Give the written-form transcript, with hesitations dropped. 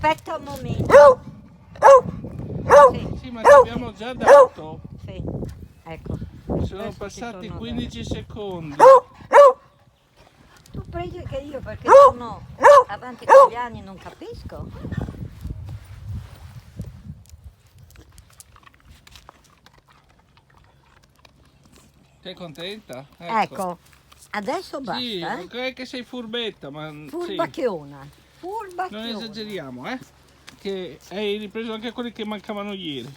Aspetta un momento. Sì, Sì, ma ti abbiamo già dato. sì. Ecco. Sono Adesso passati ti torno 15 secondi. Tu prendi che io perché sono avanti con gli anni non capisco. Sei contenta? Ecco, adesso Sì, basta. ok che sei furbetta, ma sì, Furbacchiona. non Furbacchiona. esageriamo, eh? Che hai ripreso anche quelli che mancavano ieri.